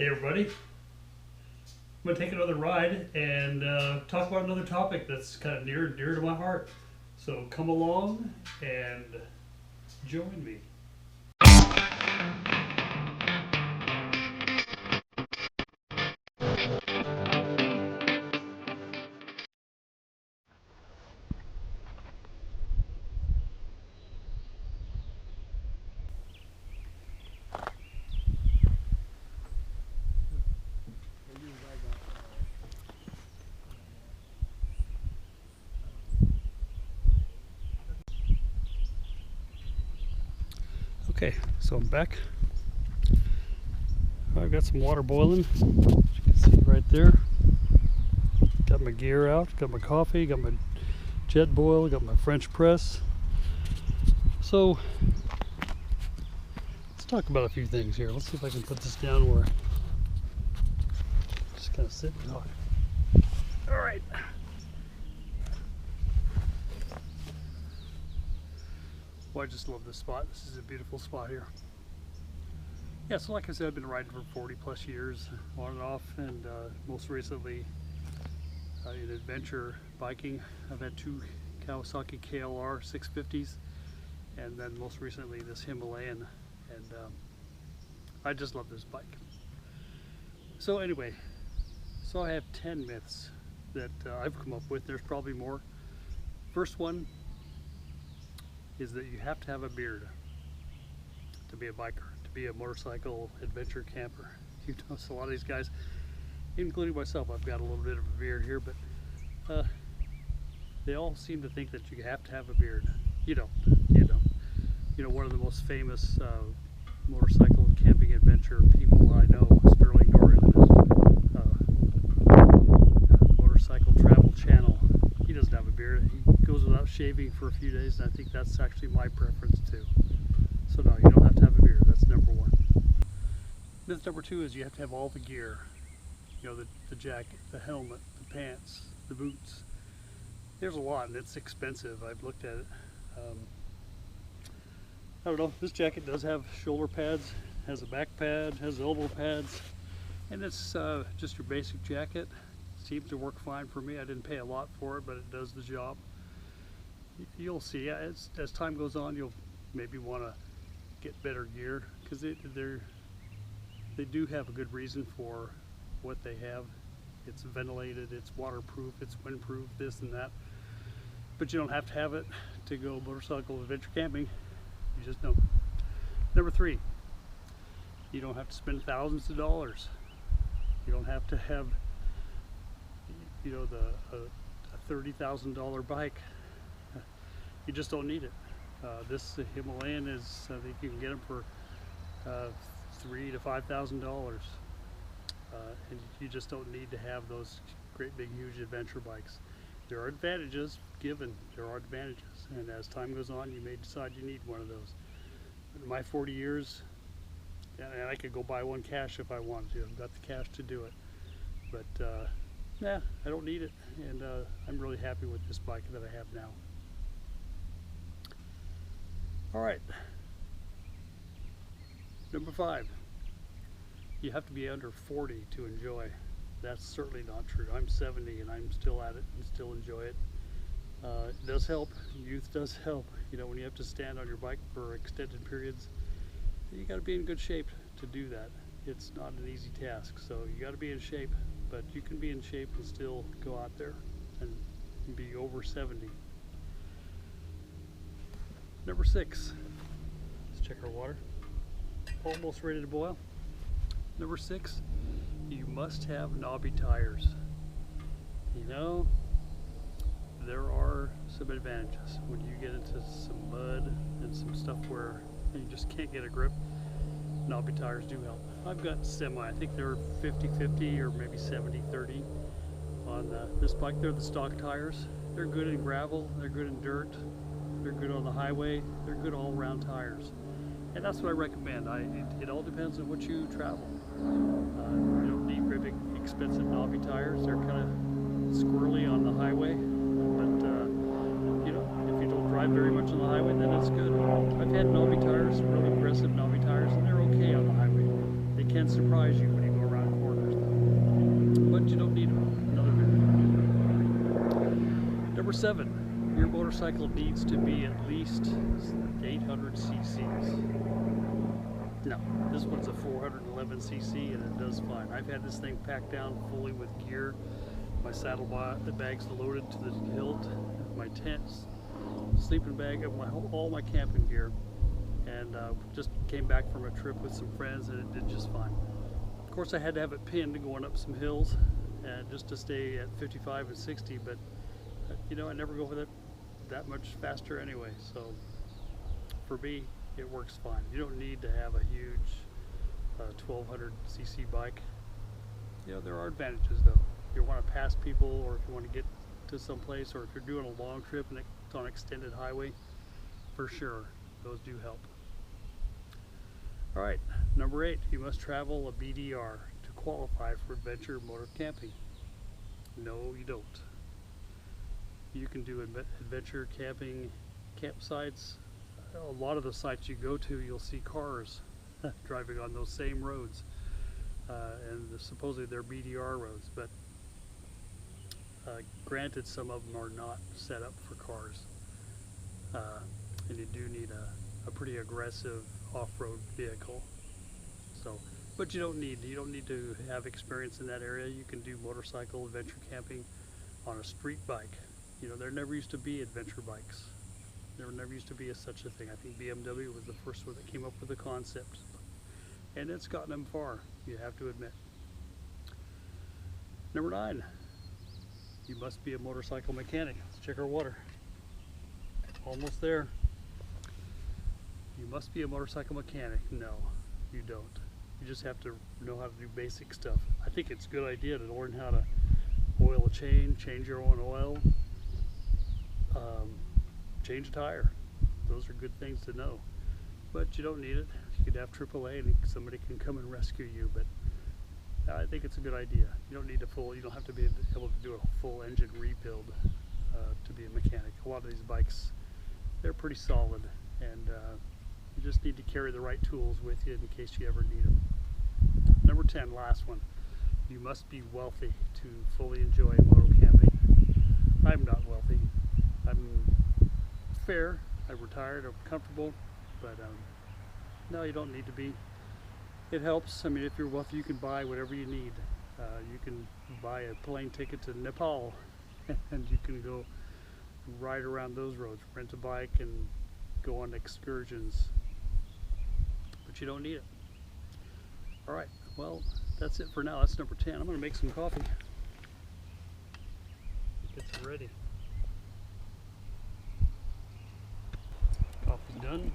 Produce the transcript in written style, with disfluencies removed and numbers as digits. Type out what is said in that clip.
Hey everybody, I'm going to take another ride and talk about another topic that's kind of near and dear to my heart. So come along and join me. Okay, so I'm back. I've got some water boiling, as you can see right there. Got my gear out, got my coffee, got my jet boil, got my French press. So let's talk about a few things here. Let's see if I can put this down where just kind of sit and talk. All right. Well, I just love this spot. This is a beautiful spot here. Yeah, so like I said, I've been riding for 40 plus years on and off, and most recently in adventure biking. I've had two Kawasaki KLR 650s, and then most recently this Himalayan, and I just love this bike. So anyway, so I have 10 myths that I've come up with. There's probably more. First one is that you have to have a beard to be a biker, to be a motorcycle adventure camper. You know, so a lot of these guys, including myself, I've got a little bit of a beard here, but they all seem to think that you have to have a beard. You don't. You know, one of the most famous motorcycle camping adventure people I know, Sterling Norton, Motorcycle Travel Channel. He doesn't have a beard. He goes without shaving for a few days, and I think that's actually my preference too. So no, you don't have to have a beard. That's number one. Myth number two is you have to have all the gear. You know, the jacket, the helmet, the pants, the boots. There's a lot, and it's expensive. I've looked at it. I don't know, this jacket does have shoulder pads, has a back pad, has elbow pads, and it's just your basic jacket. Seems to work fine for me. I didn't pay a lot for it, but it does the job. You'll see as time goes on, you'll maybe want to get better gear, because they do have a good reason for what they have. It's ventilated, it's waterproof, it's windproof, this and that. But you don't have to have it to go motorcycle adventure camping. You just don't. Number three, you don't have to spend thousands of dollars. You don't have to have, you know, a $30,000 bike. You just don't need it. This Himalayan is, I think you can get them for $3,000 to $5,000. And you just don't need to have those great big huge adventure bikes. There are advantages given, there are advantages, and as time goes on you may decide you need one of those. In my 40 years, and I could go buy one cash if I wanted to, I've got the cash to do it, but nah, I don't need it, and I'm really happy with this bike that I have now. Alright, number five. You have to be under 40 to enjoy. That's certainly not true. I'm 70 and I'm still at it and still enjoy it. It does help. Youth does help. You know, when you have to stand on your bike for extended periods, you got to be in good shape to do that. It's not an easy task, so you got to be in shape, but you can be in shape and still go out there and be over 70. Number six. Let's check our water. Almost ready to boil. Number six, you must have knobby tires. You know, there are some advantages when you get into some mud and some stuff where you just can't get a grip. Knobby tires do help. I've got semi, I think they're 50-50 or maybe 70-30 on this bike. They're the stock tires. They're good in gravel, they're good in dirt, they're good on the highway, they're good all-around tires. And that's what I recommend. It all depends on what you travel. You don't need very big, expensive knobby tires. They're kind of squirrely on the highway, but you know, if you don't drive very much on the highway, then it's good. I've had knobby tires, really aggressive knobby tires, and they're okay on the highway. They can surprise you when you go around Number 7, your motorcycle needs to be at least 800 cc's. No, this one's a 411 cc and it does fine. I've had this thing packed down fully with gear. My saddle bag's loaded to the hilt, my tent, sleeping bag, and all my camping gear. And just came back from a trip with some friends and it did just fine. Of course I had to have it pinned going up some hills and just to stay at 55 and 60, but you know, I never go for that much faster anyway, so for me it works fine. You don't need to have a huge 1200 cc bike. You know, there are advantages though. If you want to pass people, or if you want to get to some place, or if you're doing a long trip and it's on an extended highway, for sure those do help. All right, number 8, you must travel a BDR to qualify for adventure motor camping. No, you don't. You can do adventure camping campsites. A lot of the sites you go to, you'll see cars driving on those same roads, and supposedly they're BDR roads, but granted, some of them are not set up for cars, and you do need a pretty aggressive off-road vehicle. So, but you don't need to have experience in that area. You can do motorcycle adventure camping on a street bike. You know, there never used to be adventure bikes. There never used to be such a thing. I think BMW was the first one that came up with the concept, and it's gotten them far, you have to admit. Number 9, you must be a motorcycle mechanic. Let's check our water. Almost there. You must be a motorcycle mechanic. No, you don't. You just have to know how to do basic stuff. I think it's a good idea to learn how to oil a chain, change your own oil, change a tire. Those are good things to know, but you don't need it. You could have AAA and somebody can come and rescue you, but I think it's a good idea. You don't need you don't have to be able to do a full engine rebuild to be a mechanic. A lot of these bikes, they're pretty solid, and you just need to carry the right tools with you in case you ever need them. Number 10, last one. You must be wealthy to fully enjoy moto camping. I'm not wealthy. I'm fair. I'm retired. I'm comfortable, but no, you don't need to be. It helps. I mean, if you're wealthy, you can buy whatever you need. You can buy a plane ticket to Nepal, and you can go ride around those roads, rent a bike, and go on excursions. But you don't need it. All right. Well, that's it for now. That's number 10. I'm going to make some coffee. Get it ready. Coffee's done.